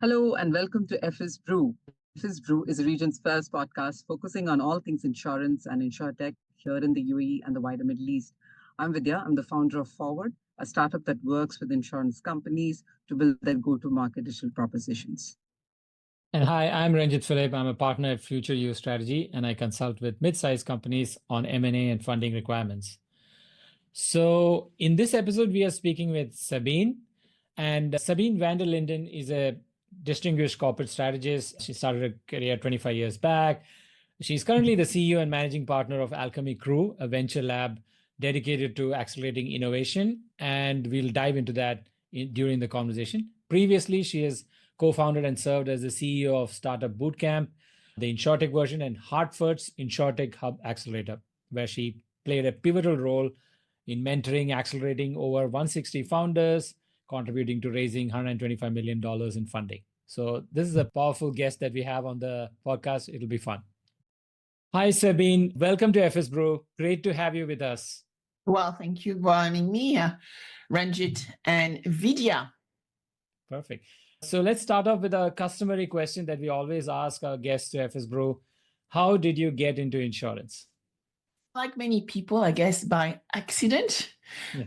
Hello and welcome to FS Brew. FS Brew is the region's first podcast focusing on all things insurance and InsurTech here in the UAE and the wider Middle East. I'm Vidya. I'm the founder of Forward, a startup that works with insurance companies to build their go-to-market digital propositions. And hi, I'm Renjit Philip. I'm a partner at Future U Strategy, and I consult with mid-sized companies on M&A and funding requirements. So in this episode, we are speaking with Sabine. And Sabine VanderLinden is a distinguished corporate strategist. She started her career 25 years back. She's currently the CEO and managing partner of Alchemy Crew, a venture lab dedicated to accelerating innovation. And we'll dive into that during the conversation. Previously, she has co-founded and served as the CEO of Startup Bootcamp, the InsurTech version, and Hartford's InsurTech Hub Accelerator, where she played a pivotal role in mentoring, accelerating over 160 founders, contributing to raising $125 million in funding. So this is a powerful guest that we have on the podcast. It'll be fun. Hi, Sabine. Welcome to FS Brew. Great to have you with us. Well, thank you for having me, Renjit and Vidya. Perfect. So let's start off with a customary question that we always ask our guests to FS Brew. How did you get into insurance? Like many people, I guess, by accident,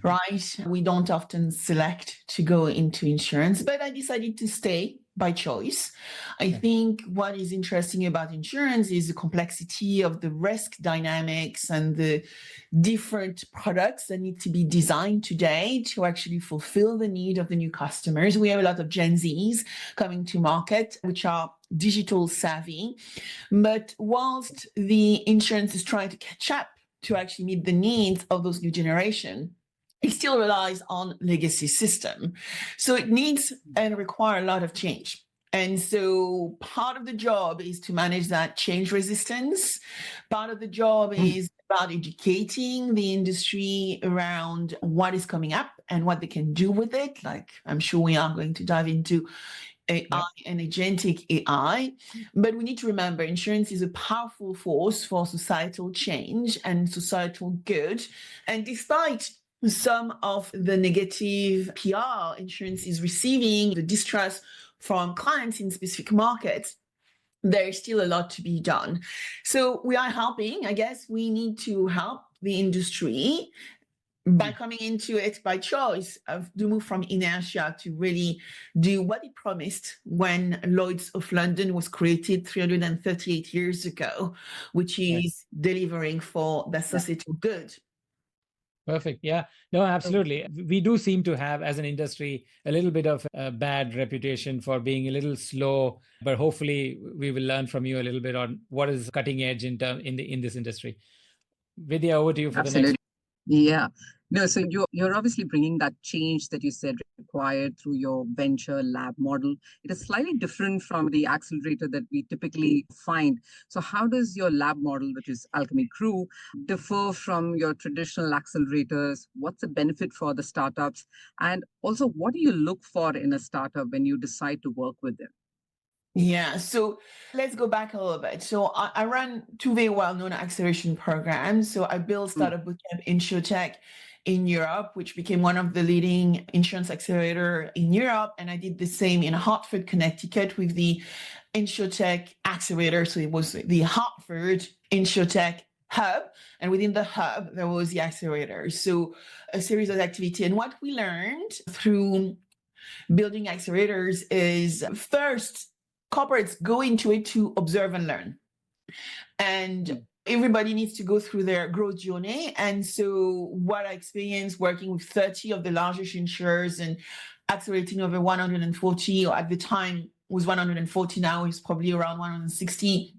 right? We don't often select to go into insurance, but I decided to stay by choice. I think what is interesting about insurance is the complexity of the risk dynamics and the different products that need to be designed today to actually fulfill the need of the new customers. We have a lot of Gen Zs coming to market, which are digital savvy. But whilst the insurance is trying to catch up to actually meet the needs of those new generation, it still relies on legacy system. So it needs and require a lot of change. And so part of the job is to manage that change resistance. Part of the job is about educating the industry around what is coming up and what they can do with it. Like I'm sure we are going to dive into AI and agentic AI. But we need to remember insurance is a powerful force for societal change and societal good. And despite some of the negative PR insurance is receiving, the distrust from clients in specific markets, there is still a lot to be done. So we are helping. I guess we need to help the industry by coming into it by choice of the move from inertia to really do what it promised when Lloyd's of London was created 338 years ago, which is delivering for the societal good. Perfect. Yeah, no, absolutely. We do seem to have, as an industry, a little bit of a bad reputation for being a little slow, but hopefully we will learn from you a little bit on what is cutting edge in this industry. Vidya, over to you for the next. Yeah. No, so you're obviously bringing that change that you said required through your venture lab model. It is slightly different from the accelerator that we typically find. So how does your lab model, which is Alchemy Crew, differ from your traditional accelerators? What's the benefit for the startups? And also, what do you look for in a startup when you decide to work with them? Yeah, so let's go back a little bit. So I ran two very well-known acceleration programs. So I built Startup Bootcamp InsurTech in Europe, which became one of the leading insurance accelerator in Europe. And I did the same in Hartford, Connecticut with the InsurTech Accelerator. So it was the Hartford InsurTech Hub. And within the hub, there was the accelerator. So a series of activity. And what we learned through building accelerators is first, corporates go into it to observe and learn. And everybody needs to go through their growth journey. And so what I experienced working with 30 of the largest insurers and accelerating over 140, or at the time was 140, now is probably around 160,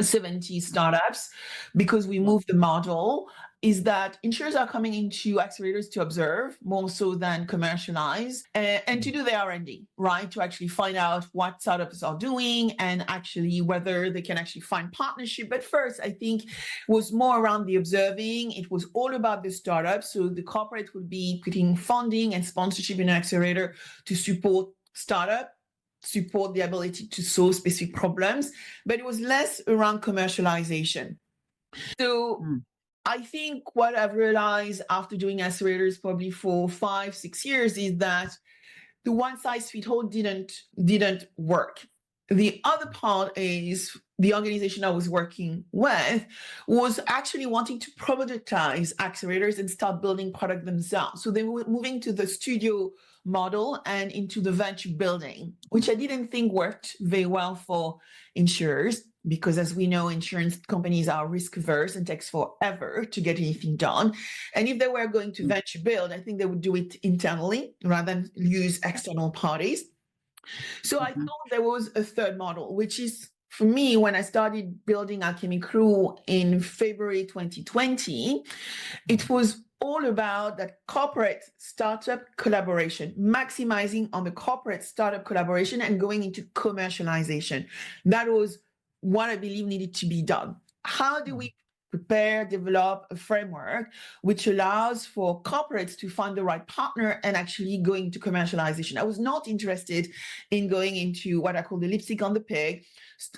70 startups, because we moved the model, is that insurers are coming into accelerators to observe more so than commercialize and to do their R&D, right? To actually find out what startups are doing and actually whether they can actually find partnership. But first, I think was more around the observing. It was all about the startup. So the corporate would be putting funding and sponsorship in an accelerator to support startup, support the ability to solve specific problems, but it was less around commercialization. So I think what I've realized after doing accelerators probably for 5-6 years is that the one size fits all didn't work. The other part is the organization I was working with was actually wanting to productize accelerators and start building product themselves. So they were moving to the studio model and into the venture building, which I didn't think worked very well for insurers, because as we know, insurance companies are risk averse and takes forever to get anything done. And if they were going to venture build, I think they would do it internally rather than use external parties. So I thought there was a third model, which is, for me, when I started building Alchemy Crew in February 2020, it was all about that corporate startup collaboration, maximizing on the corporate startup collaboration and going into commercialization. That was what I believe needed to be done. How do we prepare, develop a framework which allows for corporates to find the right partner and actually going into commercialization? I was not interested in going into what I call the lipstick on the pig,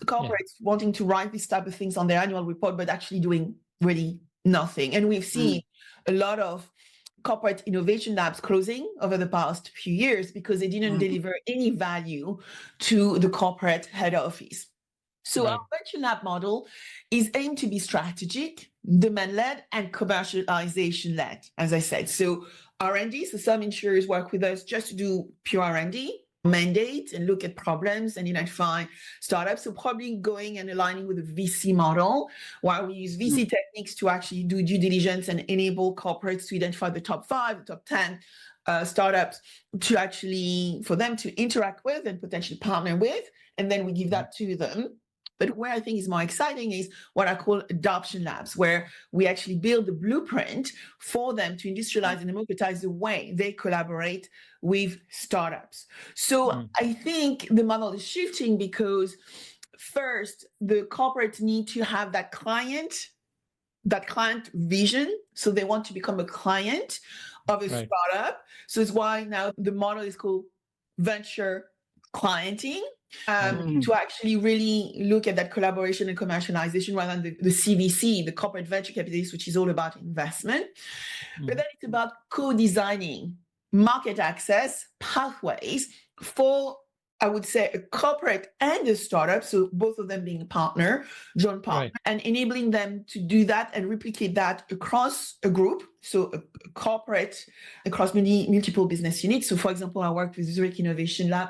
corporates wanting to write this type of things on their annual report, but actually doing really nothing. And we've seen a lot of corporate innovation labs closing over the past few years because they didn't deliver any value to the corporate head office. So our venture lab model is aimed to be strategic, demand-led, and commercialization-led, as I said. So R&D, so some insurers work with us just to do pure R&D, mandate, and look at problems and identify startups. So probably going and aligning with the VC model, while we use VC techniques to actually do due diligence and enable corporates to identify the top 5, the top 10 startups to actually, for them to interact with and potentially partner with, and then we give that to them. But where I think is more exciting is what I call adoption labs, where we actually build the blueprint for them to industrialize and democratize the way they collaborate with startups. So I think the model is shifting because first, the corporates need to have that client vision. So they want to become a client of a startup. So it's why now the model is called venture clienting. To actually really look at that collaboration and commercialization rather than the CVC, the corporate venture capitalist, which is all about investment. But then it's about co-designing market access pathways for, I would say, a corporate and a startup, so both of them being a partner, joint partner, and enabling them to do that and replicate that across a group, so a corporate across multiple business units. So for example, I worked with Zurich Innovation Lab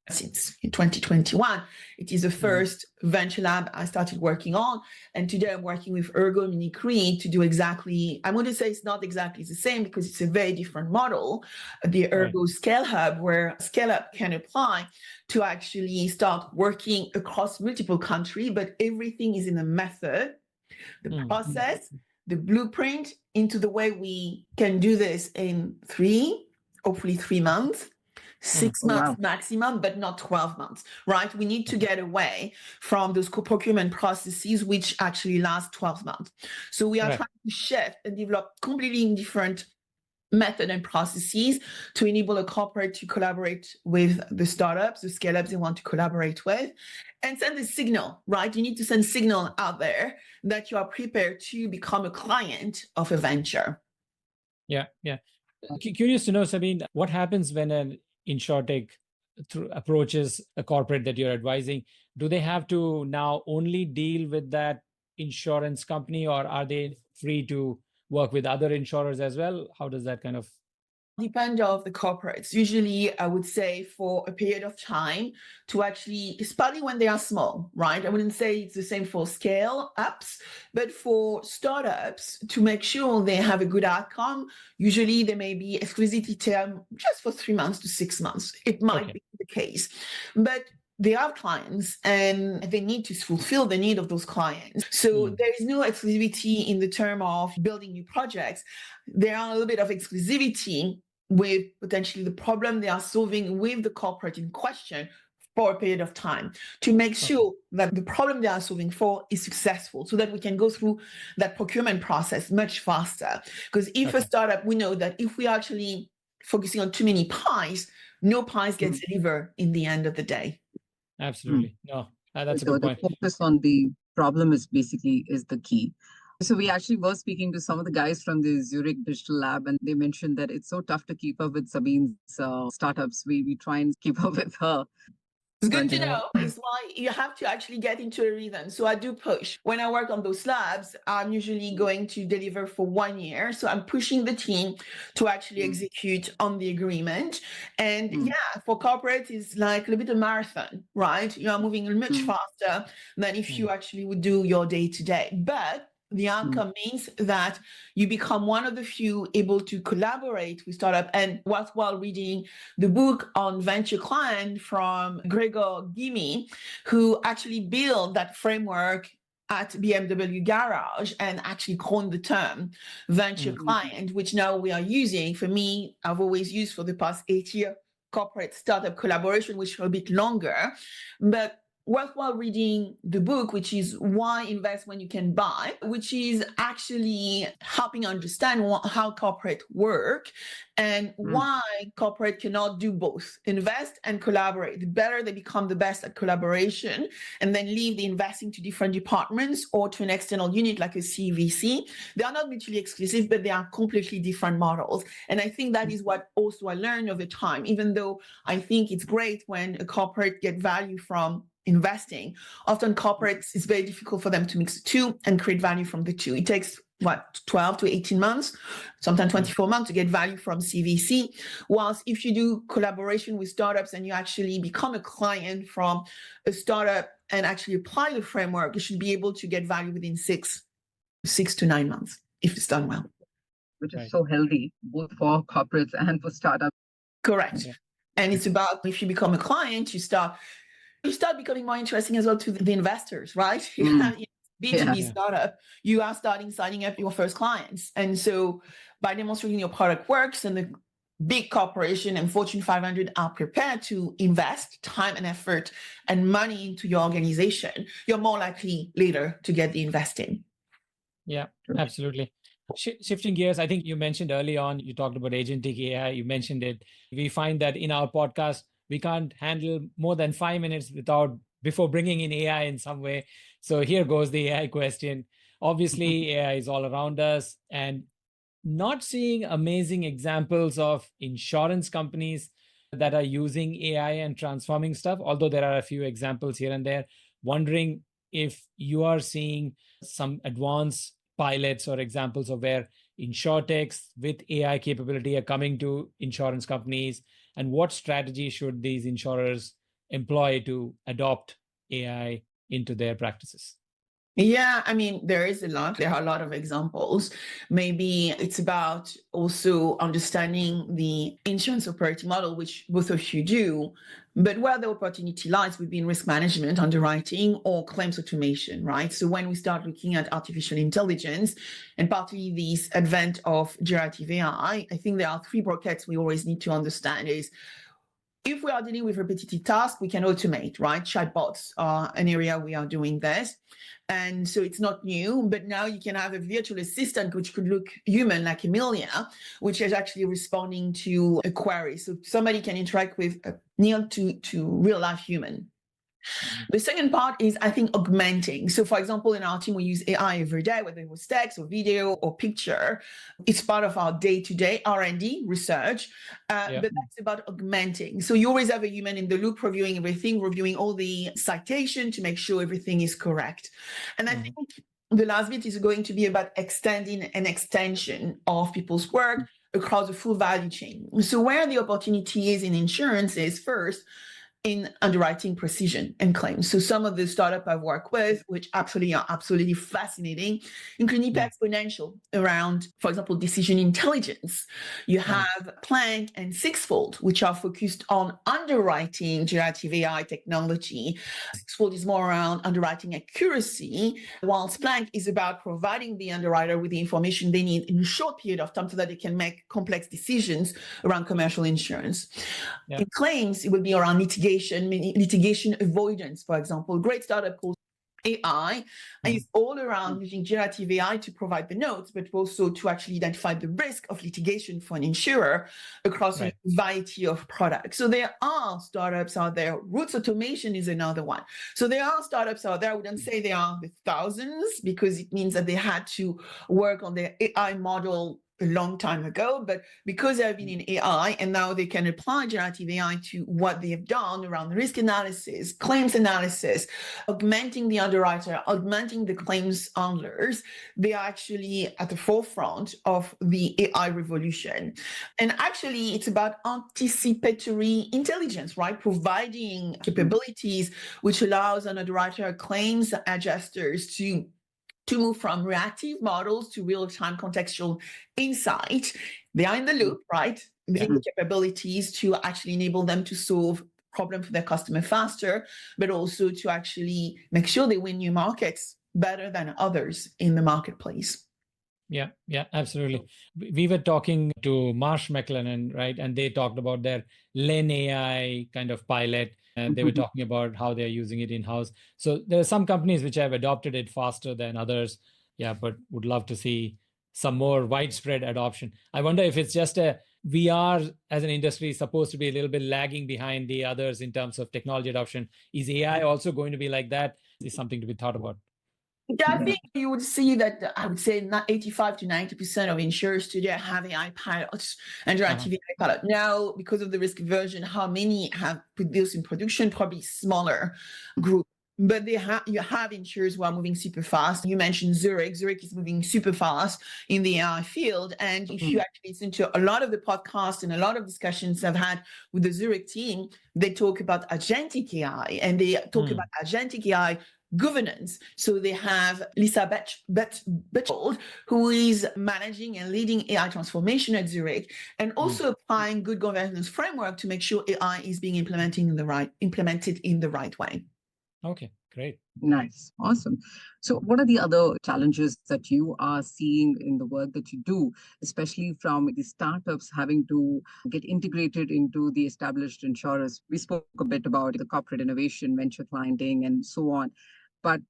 since 2021. It is the first venture lab I started working on. And today I'm working with Ergo Mini Cree to do exactly, I'm going to say it's not exactly the same because it's a very different model, the Ergo Scale Hub, where Scale Up can apply to actually start working across multiple countries, but everything is in a method, the process, the blueprint into the way we can do this in hopefully 3 months. 6 months maximum, but not 12 months, right? We need to get away from those co-procurement processes, which actually last 12 months. So we are trying to shift and develop completely different method and processes to enable a corporate to collaborate with the startups, the scale-ups they want to collaborate with, and send a signal, right? You need to send signal out there that you are prepared to become a client of a venture. Yeah. Curious to know, Sabine, what happens when an InsurTech approaches a corporate that you're advising? Do they have to now only deal with that insurance company, or are they free to work with other insurers as well? How does that kind of depend on the corporates? Usually, I would say for a period of time to actually, especially when they are small, right? I wouldn't say it's the same for scale ups, but for startups to make sure they have a good outcome, usually there may be exclusivity term just for 3 months to 6 months. It might be the case, but they have clients and they need to fulfill the need of those clients. So there is no exclusivity in the term of building new projects. There are a little bit of exclusivity with potentially the problem they are solving with the corporate in question for a period of time to make sure that the problem they are solving for is successful so that we can go through that procurement process much faster. Because if a startup, we know that if we are actually focusing on too many pies, no pies gets delivered in the end of the day. Absolutely. No, that's a good point. The focus on the problem is the key. So we actually were speaking to some of the guys from the Zurich Digital Lab, and they mentioned that it's so tough to keep up with Sabine's startups. We try and keep up with her. It's good to know. It's why you have to actually get into a rhythm. So I do push. When I work on those labs, I'm usually going to deliver for 1 year. So I'm pushing the team to actually execute on the agreement. And yeah, for corporate, it's like a little bit of marathon, right? You are moving much faster than if you actually would do your day to day. But the outcome means that you become one of the few able to collaborate with startup. And while reading the book on venture client from Gregor Gimi, who actually built that framework at BMW Garage and actually coined the term venture client, which now we are using. For me, I've always used for the past 8 years, corporate startup collaboration, which are a bit longer, but worthwhile reading the book, which is Why Invest When You Can Buy, which is actually helping understand how corporate work and why corporate cannot do both, invest and collaborate. The better they become the best at collaboration and then leave the investing to different departments or to an external unit like a CVC. They are not mutually exclusive, but they are completely different models. And I think that is what also I learned over time, even though I think it's great when a corporate get value from investing. Often corporates, it's very difficult for them to mix the two and create value from the two. It takes 12 to 18 months, sometimes 24 months to get value from CVC. Whilst if you do collaboration with startups and you actually become a client from a startup and actually apply the framework, you should be able to get value within 6 to 9 months if it's done well. Which is so healthy, both for corporates and for startups. Correct. Yeah. And it's about, if you become a client, you start becoming more interesting as well to the investors, right? B2B startup, you are signing up your first clients. And so by demonstrating your product works and the big corporation and Fortune 500 are prepared to invest time and effort and money into your organization, you're more likely later to get the investing. Yeah, absolutely. Shifting gears, I think you mentioned early on, you talked about agentic AI, you mentioned it. We find that in our podcast, we can't handle more than 5 minutes before bringing in AI in some way. So here goes the AI question. Obviously, AI is all around us, and not seeing amazing examples of insurance companies that are using AI and transforming stuff, although there are a few examples here and there. Wondering if you are seeing some advanced pilots or examples of where InsurTechs with AI capability are coming to insurance companies, and what strategy should these insurers employ to adopt AI into their practices? Yeah, I mean, there are a lot of examples. Maybe it's about also understanding the insurance operating model, which both of you do, but where the opportunity lies would be in risk management, underwriting, or claims automation, right? So when we start looking at artificial intelligence, and partly this advent of generative AI, I think there are 3 buckets we always need to understand is, if we are dealing with repetitive tasks, we can automate, right? Chatbots are an area we are doing this. And so it's not new, but now you can have a virtual assistant, which could look human like Emilia, which is actually responding to a query. So somebody can interact with a near to real life human. The second part is, I think, augmenting. So for example, in our team, we use AI every day, whether it was text or video or picture. It's part of our day-to-day R&D research, but that's about augmenting. So you always have a human in the loop, reviewing everything, reviewing all the citation to make sure everything is correct. And I think the last bit is going to be about extending an extension of people's work across the full value chain. So where the opportunity is in insurance is first, in underwriting precision and claims. So some of the startup I've worked with, which absolutely are absolutely fascinating, including exponential around, for example, decision intelligence. You have Plank and Sixfold, which are focused on underwriting generative AI technology. Sixfold is more around underwriting accuracy, whilst Plank is about providing the underwriter with the information they need in a short period of time so that they can make complex decisions around commercial insurance. In claims, it would be around litigation avoidance, for example. A great startup called AI is all around using generative AI to provide the notes, but also to actually identify the risk of litigation for an insurer across a variety of products. So there are startups out there. Roots Automation is another one. So there are startups out there. I wouldn't say they are the thousands, because it means that they had to work on their AI model a long time ago, but because they have been in AI and now they can apply generative AI to what they have done around risk analysis, claims analysis, augmenting the underwriter, augmenting the claims handlers, they are actually at the forefront of the AI revolution. And actually, it's about anticipatory intelligence, right? Providing capabilities which allows an underwriter, claims adjusters to move from reactive models to real-time contextual insight. They are in the loop, right? Building the capabilities to actually enable them to solve problems for their customer faster, but also to actually make sure they win new markets better than others in the marketplace. Yeah, absolutely. We were talking to Marsh McLennan, right? And they talked about their Len AI kind of pilot. And they were talking about how they're using it in-house. So there are some companies which have adopted it faster than others. Yeah, but would love to see some more widespread adoption. I wonder if it's just we are, as an industry, supposed to be a little bit lagging behind the others in terms of technology adoption. Is AI also going to be like that? Is something to be thought about? Yeah, I think you would see that, I would say 85 to 90% of insurers today have AI pilots and generative AI pilot. Now, because of the risk aversion, how many have put this in production? Probably smaller group. But you have insurers who are moving super fast. You mentioned Zurich. Zurich is moving super fast in the AI field. And if you actually listen to a lot of the podcasts and a lot of discussions I've had with the Zurich team, they talk about agentic AI, and they talk about agentic AI governance. So they have Lisa Betchold, who is managing and leading AI transformation at Zurich, and also applying good governance framework to make sure AI is being implemented in the right way. Okay, great. Nice. Awesome. So what are the other challenges that you are seeing in the work that you do, especially from the startups having to get integrated into the established insurers? We spoke a bit about the corporate innovation, venture clienting, and so on. But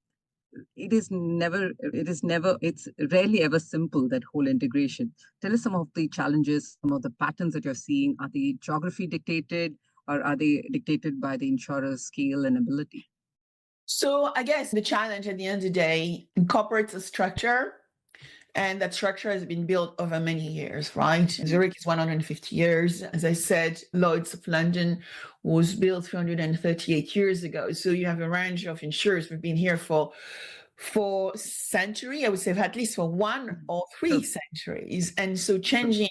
it's rarely ever simple, that whole integration. Tell us some of the challenges, some of the patterns that you're seeing. Are they geography dictated, or are they dictated by the insurer's scale and ability? So I guess the challenge at the end of the day incorporates a structure, and that structure has been built over many years, right? Zurich is 150 years. As I said, Lloyd's of London was built 338 years ago. So you have a range of insurers who've been here for centuries, I would say at least for 1 or 3 centuries. And so changing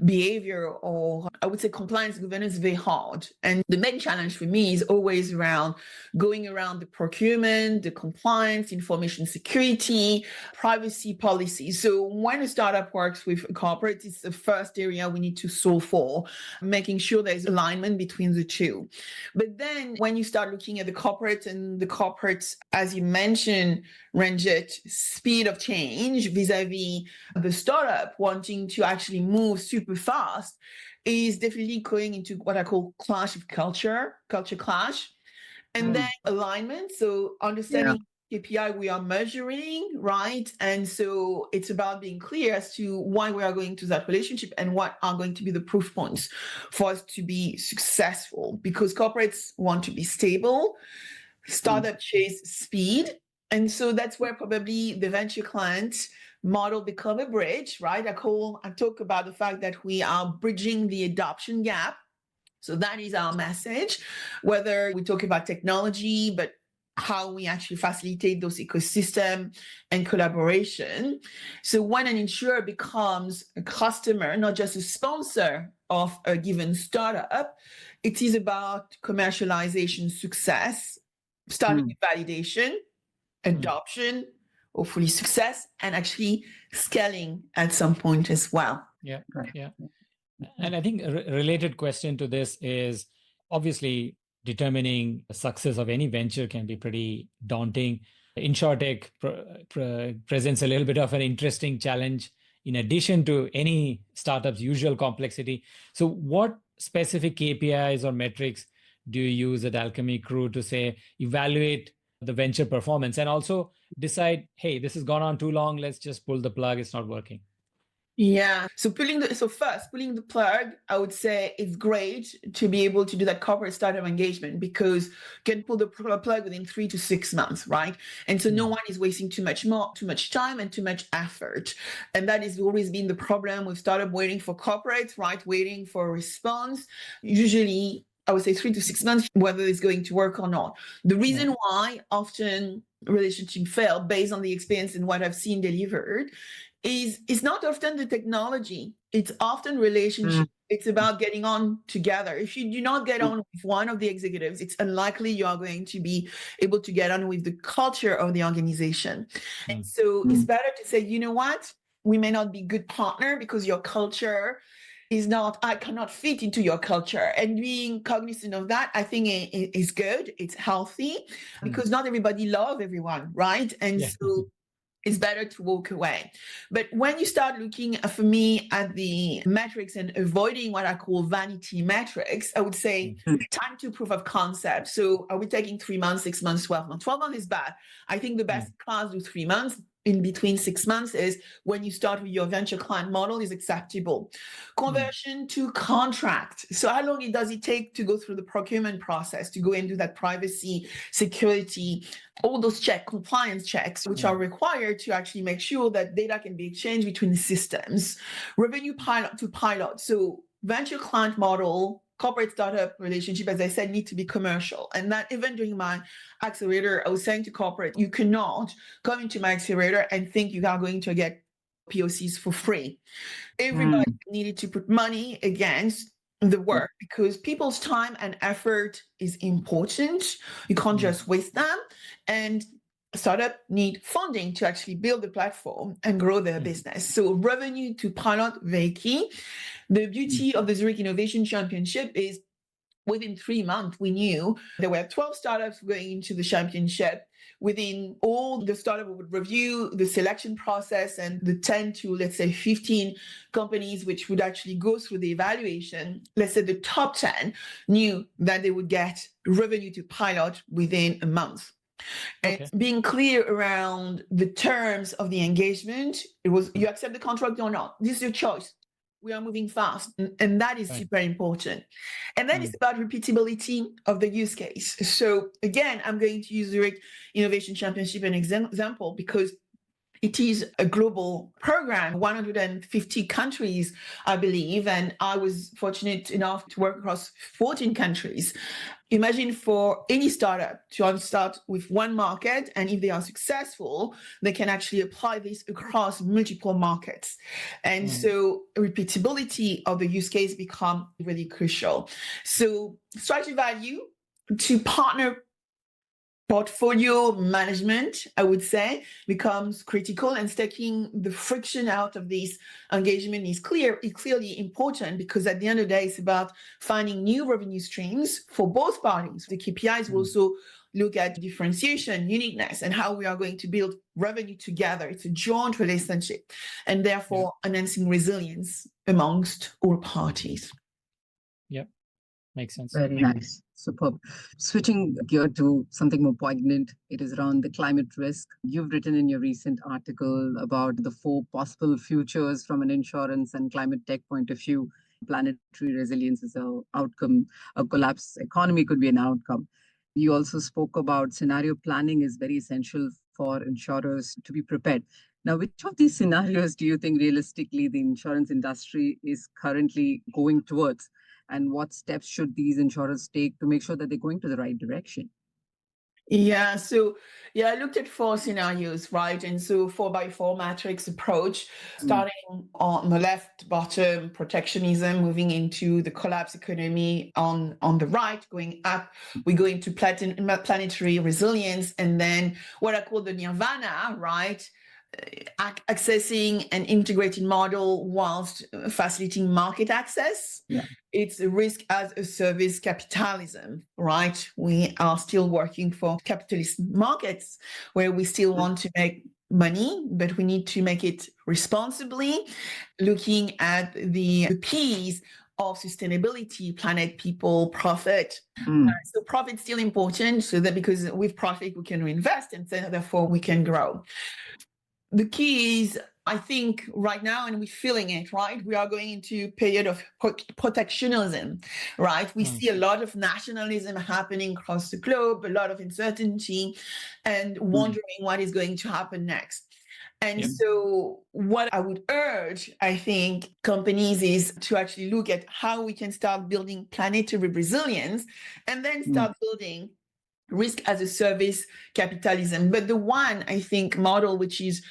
behavior, or I would say compliance governance, is very hard. And the main challenge for me is always around going around the procurement, the compliance, information security, privacy policy. So when a startup works with a corporate, it's the first area we need to solve for, making sure there's alignment between the two. But then when you start looking at the corporate, and the corporates, as you mentioned, Renjit, speed of change vis-a-vis the startup wanting to actually move super fast, is definitely going into what I call clash of culture clash. And then alignment, so understanding KPI we are measuring, right? And so it's about being clear as to why we are going to that relationship and what are going to be the proof points for us to be successful, because corporates want to be stable, startup chase speed. And so that's where probably the venture client model become a bridge, right? I talk about the fact that we are bridging the adoption gap. So that is our message, whether we talk about technology, but how we actually facilitate those ecosystem and collaboration. So when an insurer becomes a customer, not just a sponsor of a given startup, it is about commercialization success, starting with validation, adoption, hopefully success, and actually scaling at some point as well. Yeah. And I think a related question to this is, obviously determining the success of any venture can be pretty daunting. InsurTech presents a little bit of an interesting challenge in addition to any startup's usual complexity. So what specific KPIs or metrics do you use at Alchemy Crew to say, evaluate the venture performance and also decide, hey, this has gone on too long. Let's just pull the plug. It's not working. Yeah. So pulling the plug, I would say it's great to be able to do that corporate startup engagement because you can pull the plug within 3 to 6 months, right? And so no one is wasting too much time and too much effort. And that has always been the problem with startup waiting for corporates, right? Waiting for a response. Usually, I would say 3 to 6 months, whether it's going to work or not. The reason why often relationships fail based on the experience and what I've seen delivered is not often the technology. It's often relationship. It's about getting on together. If you do not get on with one of the executives, it's unlikely you are going to be able to get on with the culture of the organization. And so it's better to say, you know what? We may not be good partner because your culture is not, I cannot fit into your culture. And being cognizant of that, I think is good. It's healthy because not everybody loves everyone, right? And so it's better to walk away. But when you start looking, for me, at the metrics and avoiding what I call vanity metrics, I would say time to proof of concept. So are we taking 3 months, 6 months, 12 months? 12 months is bad. I think the best class do 3 months. In between 6 months is when you start with your venture client model is acceptable. Conversion to contract. So how long does it take to go through the procurement process, to go and do that privacy, security, all those compliance checks, which are required to actually make sure that data can be exchanged between the systems. Revenue pilot to pilot. So venture client model, corporate startup relationship, as I said, need to be commercial. And that even during my accelerator, I was saying to corporate, you cannot come into my accelerator and think you are going to get POCs for free. Everybody needed to put money against the work because people's time and effort is important. You can't just waste them. And startup need funding to actually build the platform and grow their business. So revenue to pilot, very key. The beauty of the Zurich Innovation Championship is within 3 months, we knew there were 12 startups going into the championship. Within all the startup would review the selection process and the 10 to, let's say, 15 companies which would actually go through the evaluation. Let's say the top 10 knew that they would get revenue to pilot within a month. And being clear around the terms of the engagement, it was you accept the contract or not. This is your choice. We are moving fast, and that is super important. And then it's about repeatability of the use case. So again, I'm going to use Zurich Innovation Championship an example because it is a global program, 150 countries, I believe, and I was fortunate enough to work across 14 countries. Imagine for any startup to start with one market, and if they are successful, they can actually apply this across multiple markets. And so repeatability of the use case become really crucial. So strategy value to partner portfolio management, I would say, becomes critical, and taking the friction out of this engagement is clearly important because at the end of the day, it's about finding new revenue streams for both parties. The KPIs will also look at differentiation, uniqueness, and how we are going to build revenue together. It's a joint relationship, and therefore enhancing resilience amongst all parties. Yep, makes sense. Very nice. Superb. Switching gear to something more poignant, it is around the climate risk. You've written in your recent article about the 4 possible futures from an insurance and climate tech point of view. Planetary resilience is an outcome. A collapsed economy could be an outcome. You also spoke about scenario planning is very essential for insurers to be prepared. Now, which of these scenarios do you think realistically the insurance industry is currently going towards? And what steps should these insurers take to make sure that they're going to the right direction? So I looked at 4 scenarios, right? And so 4x4 matrix approach, starting on the left bottom, protectionism, moving into the collapse economy on the right, going up, we go into planetary resilience, and then what I call the nirvana, right? Accessing an integrated model whilst facilitating market access. It's a risk as a service capitalism, right? We are still working for capitalist markets where we still want to make money, but we need to make it responsibly, looking at the piece of sustainability, planet, people, profit. Mm. So profit's still important, so that because with profit we can reinvest and so therefore we can grow. The key is, I think right now, and we're feeling it, right? We are going into a period of protectionism, right? We see a lot of nationalism happening across the globe, a lot of uncertainty, and wondering what is going to happen next. And so what I would urge, I think, companies is to actually look at how we can start building planetary resilience and then start building risk as a service capitalism. But the one, I think, model which is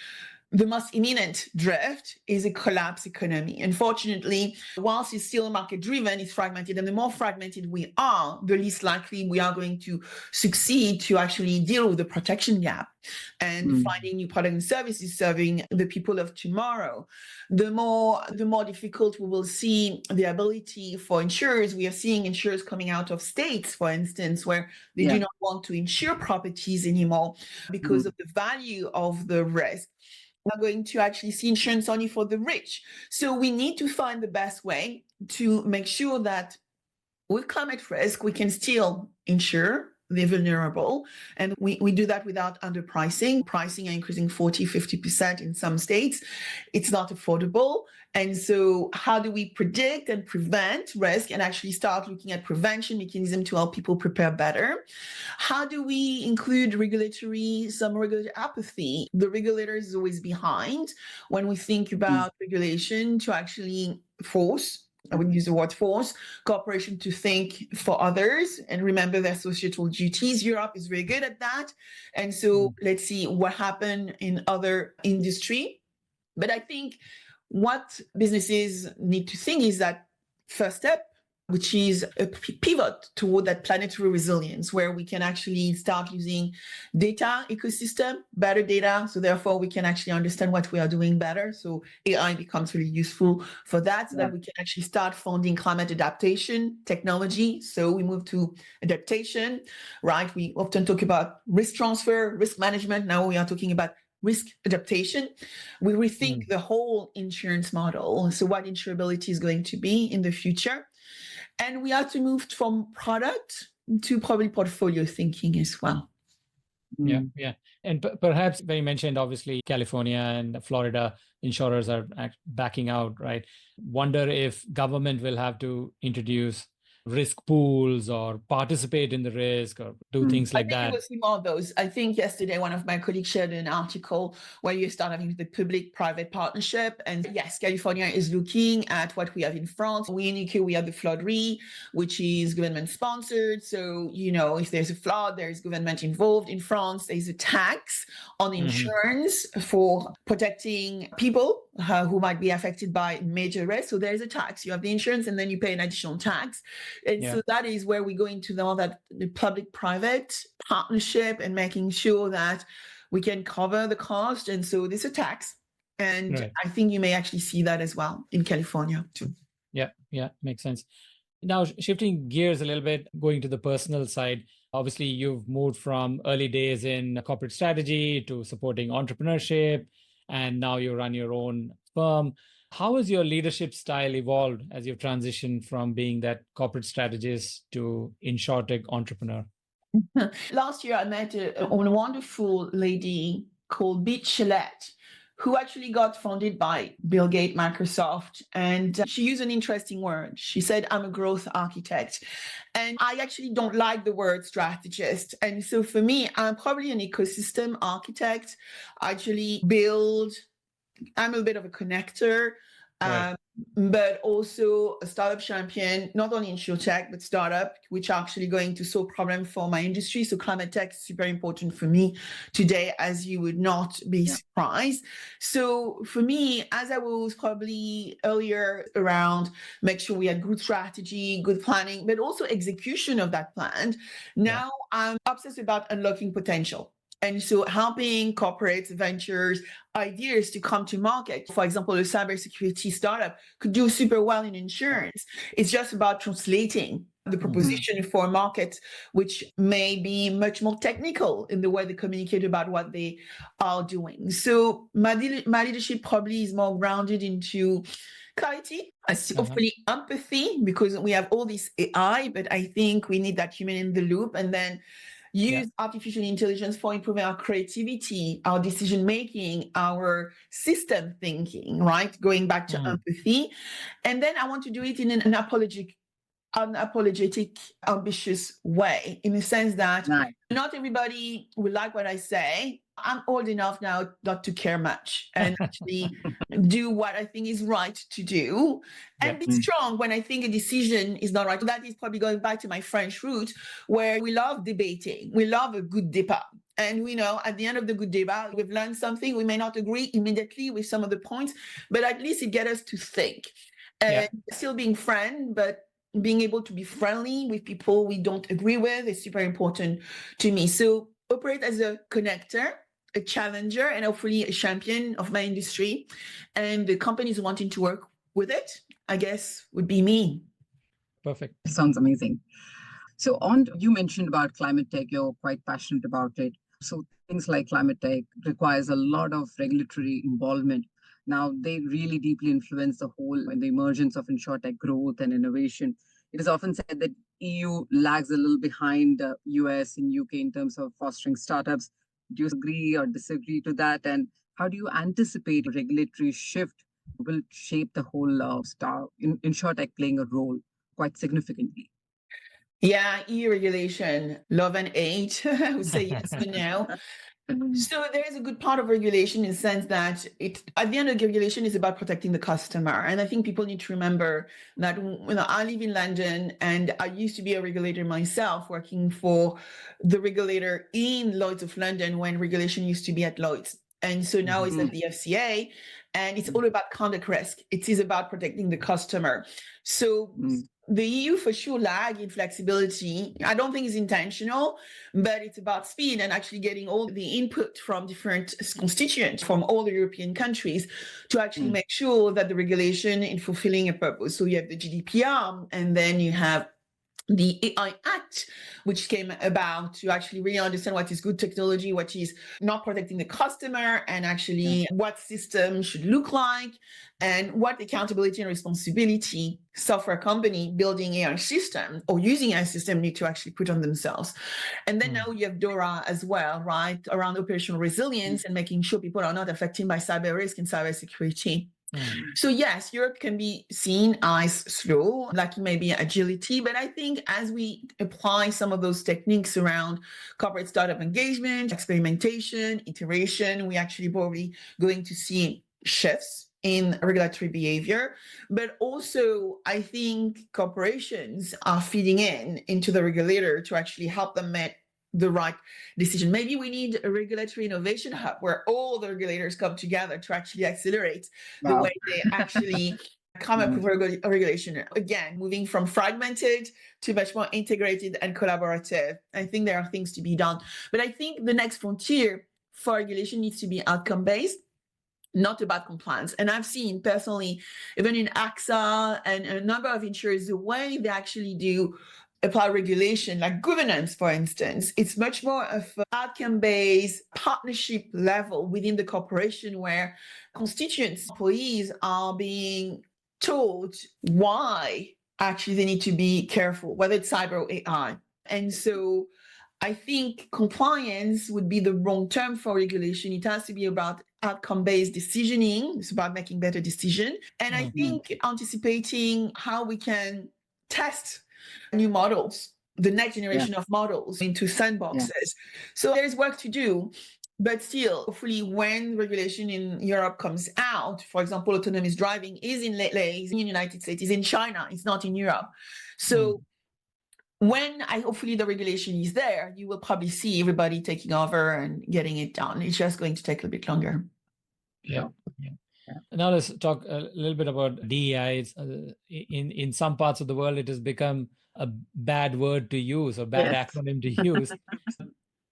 the most imminent drift is a collapse economy. Unfortunately, whilst it's still market driven, it's fragmented. And the more fragmented we are, the least likely we are going to succeed to actually deal with the protection gap and finding new products and services serving the people of tomorrow. The more difficult we will see the ability for insurers. We are seeing insurers coming out of states, for instance, where they do not want to insure properties anymore because of the value of the risk. We're going to actually see insurance only for the rich. So we need to find the best way to make sure that with climate risk, we can still insure the vulnerable. And we do that without underpricing. Pricing are increasing 40, 50% in some states. It's not affordable. And so how do we predict and prevent risk and actually start looking at prevention mechanism to help people prepare better? How do we include some regulatory apathy? The regulator is always behind when we think about regulation to actually force. I would use the word force, cooperation to think for others and remember their societal duties. Europe is very good at that. And so let's see what happened in other industry. But I think what businesses need to think is that first step, which is a pivot toward that planetary resilience, where we can actually start using data ecosystem, better data, so therefore we can actually understand what we are doing better. So AI becomes really useful for that, so that we can actually start funding climate adaptation technology. So we move to adaptation, right? We often talk about risk transfer, risk management. Now we are talking about risk adaptation. We rethink the whole insurance model. So what insurability is going to be in the future. And we have to move from product to probably portfolio thinking as well. Yeah. And perhaps when you mentioned, obviously, California and Florida insurers are backing out, right? Wonder if government will have to introduce risk pools or participate in the risk or do things like that. I think you will see more of those. I think yesterday one of my colleagues shared an article where you start having the public-private partnership. And yes, California is looking at what we have in France. We in UK, we have the flood re, which is government-sponsored. So, if there's a flood, there's government involved. In France, there's a tax on insurance for protecting people who might be affected by major risks. So there's a tax. You have the insurance and then you pay an additional tax. And so that is where we go into now that the public-private partnership and making sure that we can cover the cost. And so there's a tax. And I think you may actually see that as well in California too. Yeah, makes sense. Now, shifting gears a little bit, going to the personal side, obviously you've moved from early days in corporate strategy to supporting entrepreneurship, and now you run your own firm. How has your leadership style evolved as you've transitioned from being that corporate strategist to InsurTech entrepreneur? Last year, I met a wonderful lady called Bit Shelette, who actually got founded by Bill Gates, Microsoft. And she used an interesting word. She said, I'm a growth architect. And I actually don't like the word strategist. And so for me, I'm probably an ecosystem architect. I actually I'm a bit of a connector, but also a startup champion, not only InsurTech, but startup, which are actually going to solve problems for my industry. So climate tech is super important for me today, as you would not be surprised. So for me, as I was probably earlier around, make sure we had good strategy, good planning, but also execution of that plan. Now I'm obsessed about unlocking potential. And so helping corporates, ventures, ideas to come to market. For example, a cybersecurity startup could do super well in insurance. It's just about translating the proposition for a market which may be much more technical in the way they communicate about what they are doing. So my leadership probably is more grounded into clarity, hopefully empathy, because we have all this AI, but I think we need that human in the loop, and then use artificial intelligence for improving our creativity, our decision making, our system thinking, right? Going back to empathy. And then I want to do it in an unapologetic, ambitious way, in the sense that not everybody will like what I say. I'm old enough now not to care much and actually do what I think is right to do and be strong when I think a decision is not right. That is probably going back to my French root, where we love debating. We love a good débat. And we know at the end of the good débat, we've learned something. We may not agree immediately with some of the points, but at least it gets us to think. And still being friends, but being able to be friendly with people we don't agree with is super important to me. So operate as a connector, a challenger, and hopefully a champion of my industry. And the companies wanting to work with it, I guess, would be me. Perfect. Sounds amazing. So you mentioned about climate tech, you're quite passionate about it. So things like climate tech requires a lot of regulatory involvement. Now, they really deeply influence the whole and the emergence of InsurTech growth and innovation. It is often said that EU lags a little behind the US and UK in terms of fostering startups. Do you agree or disagree to that? And how do you anticipate a regulatory shift will shape the whole InsurTech playing a role quite significantly? Yeah, EU regulation, love and hate. I would say yes for now. So there is a good part of regulation in the sense that at the end of the regulation is about protecting the customer. And I think people need to remember that I live in London and I used to be a regulator myself, working for the regulator in Lloyd's of London when regulation used to be at Lloyd's. And so now it's at the FCA, and it's all about conduct risk. It is about protecting the customer. So the EU for sure lag in flexibility. I don't think it's intentional, but it's about speed and actually getting all the input from different constituents from all the European countries to actually make sure that the regulation is fulfilling a purpose. So you have the GDPR, and then you have the AI Act, which came about to actually really understand what is good technology, what is not protecting the customer, and actually what systems should look like, and what accountability and responsibility software company building AI system or using AI system need to actually put on themselves. And then now you have DORA as well, right, around operational resilience and making sure people are not affected by cyber risk and cyber security. So yes, Europe can be seen as slow, like maybe agility, but I think as we apply some of those techniques around corporate startup engagement, experimentation, iteration, we actually probably going to see shifts in regulatory behavior. But also, I think corporations are feeding into the regulator to actually help them make the right decision. Maybe we need a regulatory innovation hub where all the regulators come together to actually accelerate the way they actually come up with regulation. Again, moving from fragmented to much more integrated and collaborative. I think there are things to be done. But I think the next frontier for regulation needs to be outcome-based, not about compliance. And I've seen personally, even in AXA and a number of insurers, the way they actually do apply regulation, like governance, for instance, it's much more of an outcome-based partnership level within the corporation where constituents, employees are being told why actually they need to be careful, whether it's cyber or AI. And so I think compliance would be the wrong term for regulation. It has to be about outcome-based decisioning. It's about making better decisions. And I think anticipating how we can test new models, the next generation of models into sandboxes. So there's work to do, but still, hopefully when regulation in Europe comes out, for example, autonomous driving is in in the United States, is in China, it's not in Europe. So when hopefully the regulation is there, you will probably see everybody taking over and getting it done. It's just going to take a bit longer. Yeah. Now let's talk a little bit about DEI. In some parts of the world, it has become a bad word to use or bad acronym to use.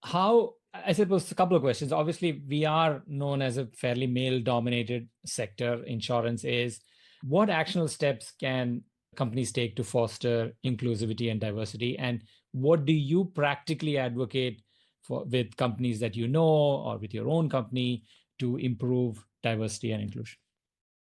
How, I suppose, a couple of questions. Obviously, we are known as a fairly male-dominated sector. Insurance is. What actionable steps can companies take to foster inclusivity and diversity? And what do you practically advocate for with companies that you know or with your own company to improve diversity and inclusion?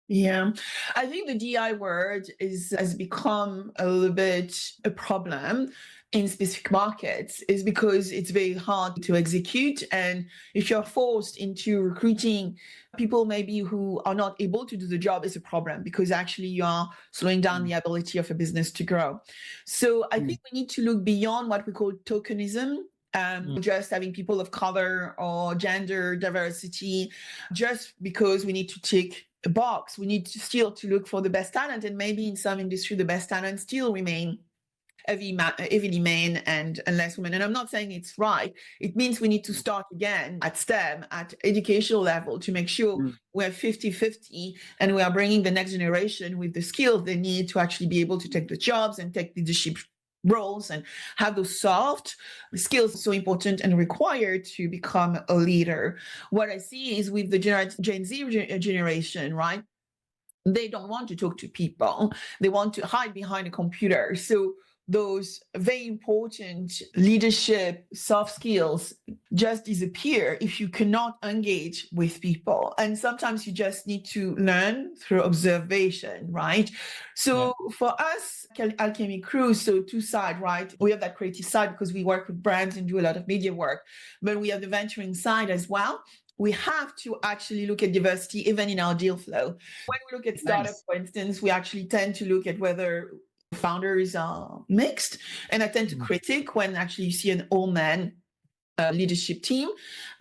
Yeah, I think the DI word has become a little bit a problem in specific markets, is because it's very hard to execute. And if you're forced into recruiting people maybe who are not able to do the job, it's a problem, because actually you are slowing down the ability of a business to grow. So I think we need to look beyond what we call tokenism. Just having people of color or gender diversity, just because we need to tick a box. We need to still to look for the best talent, and maybe in some industry the best talent still remain heavily men and less women. And I'm not saying it's right. It means we need to start again at STEM, at educational level, to make sure we're 50-50 and we are bringing the next generation with the skills they need to actually be able to take the jobs and take leadership roles and have those soft skills so important and required to become a leader. What I see is with the Gen Z generation, right? They don't want to talk to people. They want to hide behind a computer. So those very important leadership, soft skills just disappear if you cannot engage with people. And sometimes you just need to learn through observation, right? So for us, Alchemy Crew, so two sides, right? We have that creative side because we work with brands and do a lot of media work, but we have the venturing side as well. We have to actually look at diversity even in our deal flow. When we look at startups, for instance, we actually tend to look at whether founders are mixed. And I tend to critique when actually you see an all-man leadership team,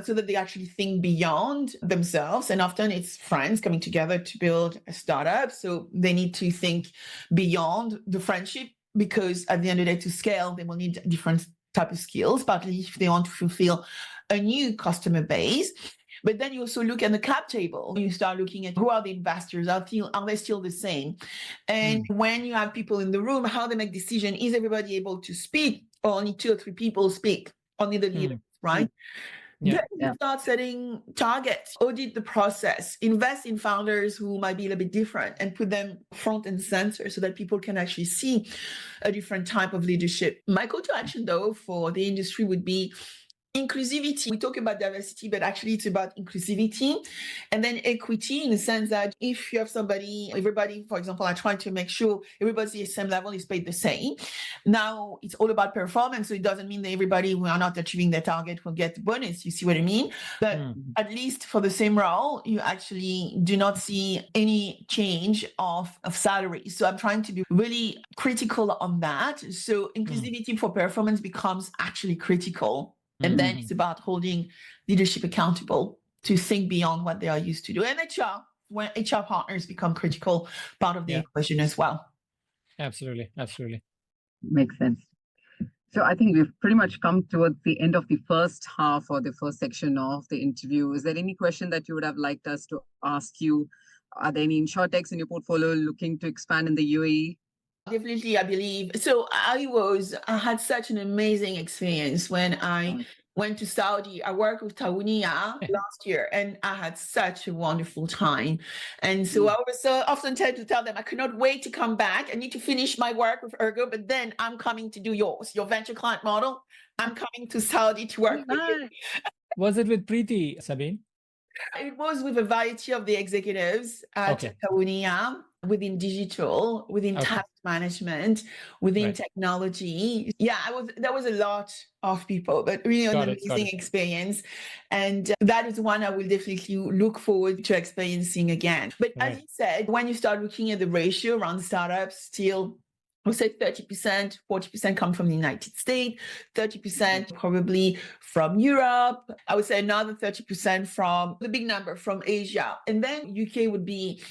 so that they actually think beyond themselves. And often it's friends coming together to build a startup. So they need to think beyond the friendship, because at the end of the day, to scale, they will need different type of skills, partly if they want to fulfill a new customer base. But then you also look at the cap table. You start looking at who are the investors, are they still the same? And when you have people in the room, how they make decisions, is everybody able to speak, or only 2 or 3 people speak, only the leaders, right? Then you start setting targets, audit the process, invest in founders who might be a little bit different, and put them front and center so that people can actually see a different type of leadership. My call to action, though, for the industry would be inclusivity. We talk about diversity, but actually it's about inclusivity, and then equity, in the sense that if you have everybody, for example, I try to make sure everybody's at the same level, is paid the same. Now it's all about performance, so it doesn't mean that everybody who are not achieving their target will get the bonus. You see what I mean? But at least for the same role, you actually do not see any change of salary. So I'm trying to be really critical on that. So inclusivity for performance becomes actually critical. And then it's about holding leadership accountable to think beyond what they are used to do. And when HR partners become critical part of the equation as well. Absolutely. Makes sense. So I think we've pretty much come towards the end of the first half, or the first section of the interview. Is there any question that you would have liked us to ask you? Are there any InsurTechs in your portfolio looking to expand in the UAE? Definitely, I believe. So I had such an amazing experience when I went to Saudi. I worked with Tawuniya last year, and I had such a wonderful time. And so I was often tend to tell them, I cannot wait to come back. I need to finish my work with Ergo, but then I'm coming to do your venture client model. I'm coming to Saudi to work with you. Was it with Preeti, Sabine? It was with a variety of the executives at Tawuniya, within digital, within task management, within technology. Yeah, there was a lot of people, but really an amazing experience. And that is one I will definitely look forward to experiencing again. But as you said, when you start looking at the ratio around startups, still, I would say 30%, 40% come from the United States, 30% probably from Europe. I would say another 30% from the big number from Asia. And then UK would be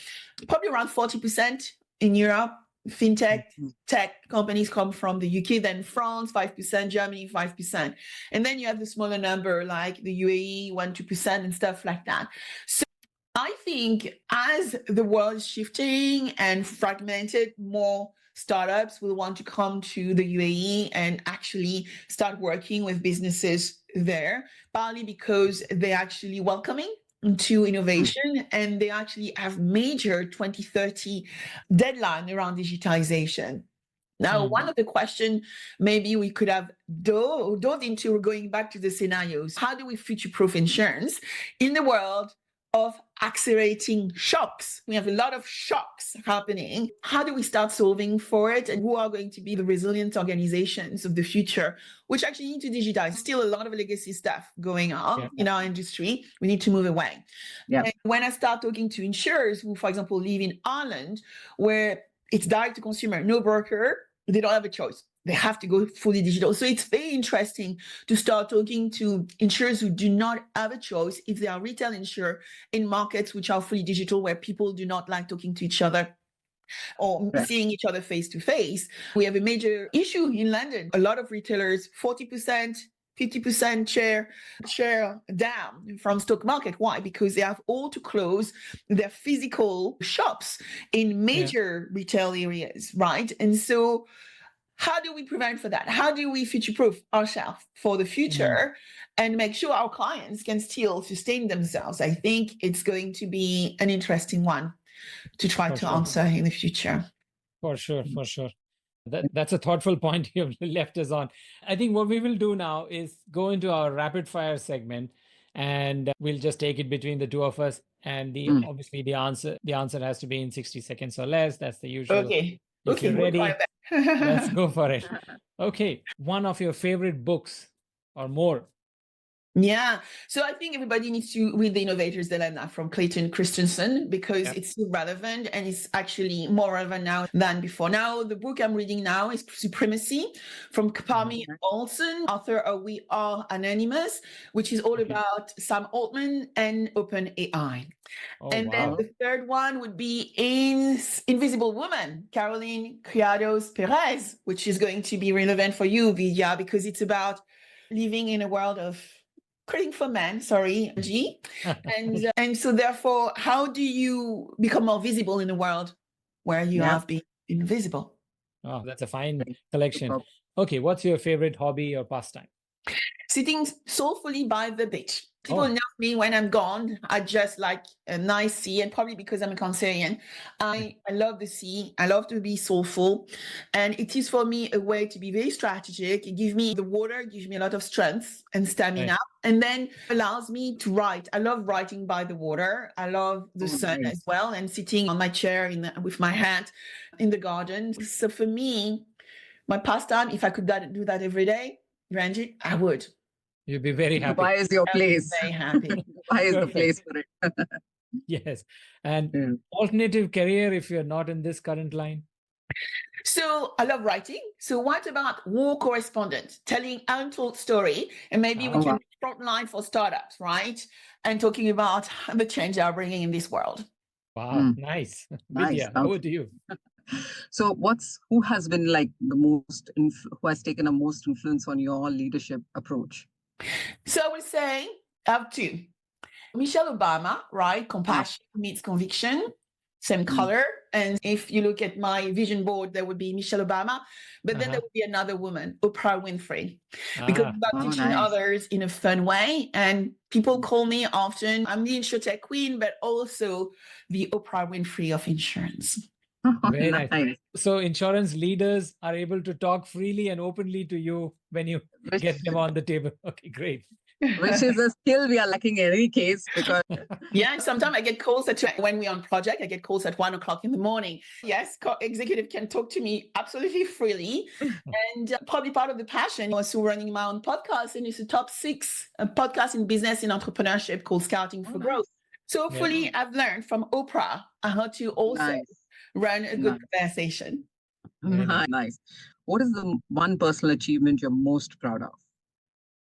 probably around 40% in Europe. Fintech, tech companies come from the UK, then France, 5%, Germany, 5%. And then you have the smaller number like the UAE, 1-2% and stuff like that. So I think as the world is shifting and fragmented, more startups will want to come to the UAE and actually start working with businesses there, partly because they're actually welcoming, to innovation, and they actually have major 2030 deadline around digitization. Now, one of the questions maybe we could have dove into, going back to the scenarios, how do we future-proof insurance in the world of accelerating shocks? We have a lot of shocks happening. How do we start solving for it? And who are going to be the resilient organizations of the future, which actually need to digitize? Still a lot of legacy stuff going on in our industry. We need to move away. And when I start talking to insurers who, for example, live in Ireland, where it's direct to consumer, no broker, they don't have a choice. They have to go fully digital. So it's very interesting to start talking to insurers who do not have a choice if they are retail insurer in markets which are fully digital, where people do not like talking to each other or seeing each other face to face. We have a major issue in London. A lot of retailers, 40%, 50% share down from stock market. Why? Because they have all to close their physical shops in major retail areas, right? And so how do we prevent for that? How do we future-proof ourselves for the future and make sure our clients can still sustain themselves? I think it's going to be an interesting one to try to answer in the future. For sure. That's a thoughtful point you've left us on. I think what we will do now is go into our rapid fire segment, and we'll just take it between the two of us. And obviously the answer has to be in 60 seconds or less. That's the usual. Okay. If you're ready, let's go for it. Okay. One of your favorite books or more? Yeah. So I think everybody needs to read The Innovators Dilemma from Clayton Christensen, because it's still relevant, and it's actually more relevant now than before. Now, the book I'm reading now is Supremacy from Kapami Olson, author of We Are Anonymous, which is all about Sam Altman and OpenAI. Then the third one would be Invisible Woman, Caroline Criados Perez, which is going to be relevant for you, Vidya, because it's about living in a world of creating for men, G. And so therefore, how do you become more visible in a world where you have been invisible? Oh, that's a fine collection. Okay, what's your favorite hobby or pastime? Sitting soulfully by the beach. People know me when I'm gone. I just like a nice sea, and probably because I'm a Cancerian, I love the sea. I love to be soulful. And it is for me a way to be very strategic. It gives me the water, it gives me a lot of strength and stamina, and then allows me to write. I love writing by the water. I love the sun as well, and sitting on my chair with my hat in the garden. So for me, my pastime, if I could do that every day, Renjit, I would. You'd be very happy. Dubai is your place. Very happy. Dubai is the place for it. Yes. And alternative career if you're not in this current line? So I love writing. So what about war correspondent, telling untold story, and maybe we can be frontline for startups, right? And talking about the change they are bringing in this world. Wow, nice. Vidya, over to you. So who has been like the most, who has taken the most influence on your leadership approach? So I would say I have two. Michelle Obama, right? Compassion meets conviction, same color. And if you look at my vision board, there would be Michelle Obama, but then there would be another woman, Oprah Winfrey, because it's about teaching others in a fun way. And people call me often, I'm the InsurTech queen, but also the Oprah Winfrey of insurance. Very nice. So insurance leaders are able to talk freely and openly to you when you get them on the table. Okay, great. Which is a skill we are lacking in any case, because sometimes I get calls when we're on project, I get calls at 1:00 in the morning. Yes, executive can talk to me absolutely freely. And probably part of the passion was also running my own podcast, and it's a top 6 podcast in business and entrepreneurship called Scouting for Growth. So hopefully I've learned from Oprah how to also run a good conversation. Nice. What is the one personal achievement you're most proud of?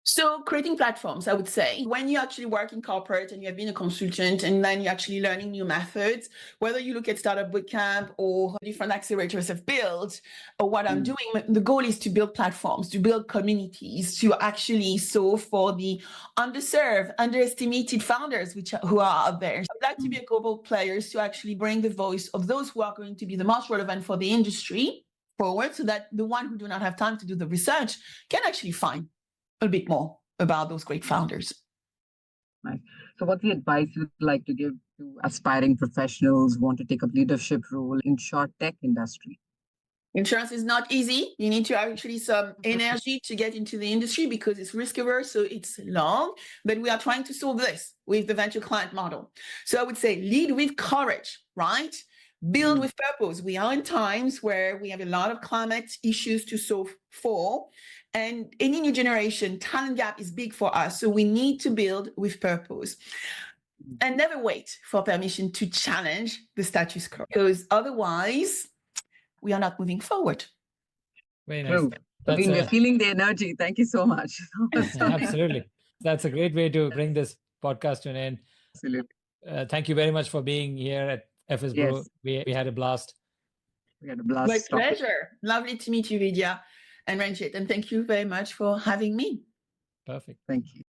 So creating platforms, I would say, when you actually work in corporate and you have been a consultant and then you're actually learning new methods, whether you look at Startup Bootcamp or different accelerators have built, or what I'm doing, the goal is to build platforms, to build communities, to actually solve for the underserved, underestimated founders who are out there. I'd like to be a global player to actually bring the voice of those who are going to be the most relevant for the industry forward, so that the one who do not have time to do the research can actually find a bit more about those great founders. Right. So what's the advice you'd like to give to aspiring professionals who want to take up leadership role in short tech industry? Insurance is not easy. You need to have actually some energy to get into the industry because it's risk averse, so it's long. But we are trying to solve this with the venture client model. So I would say lead with courage, right? Build with purpose. We are in times where we have a lot of climate issues to solve for. And any new generation, talent gap is big for us. So we need to build with purpose. And never wait for permission to challenge the status quo, because otherwise we are not moving forward. Very nice. Sabine, we're feeling the energy. Thank you so much. Absolutely. That's a great way to bring this podcast to an end. Absolutely. Thank you very much for being here at FS Brew. Yes. We had a blast. We had a blast. My pleasure. Lovely to meet you, Vidya and Renjit. And thank you very much for having me. Perfect. Thank you.